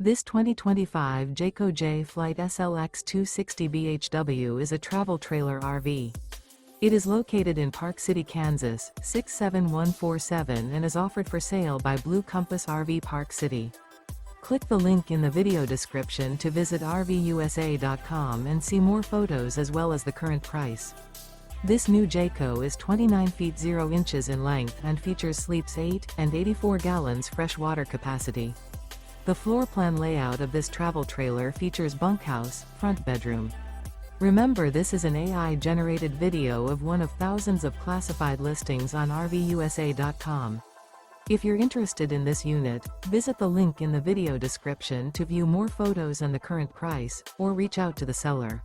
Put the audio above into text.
This 2025 Jayco Jay Flight SLX 260 bhw is a travel trailer RV. It is located in Park City, Kansas, 67147 and is offered for sale by Blue Compass RV Park City. Click the link in the video description to visit RVUSA.com and see more photos as well as the current price. This new Jayco is 29 feet 0 inches in length and features sleeps 8 and 84 gallons fresh water capacity. The floor plan layout of this travel trailer features bunkhouse, front bedroom. Remember, this is an AI-generated video of one of thousands of classified listings on RVUSA.com. If you're interested in this unit, visit the link in the video description to view more photos and the current price, or reach out to the seller.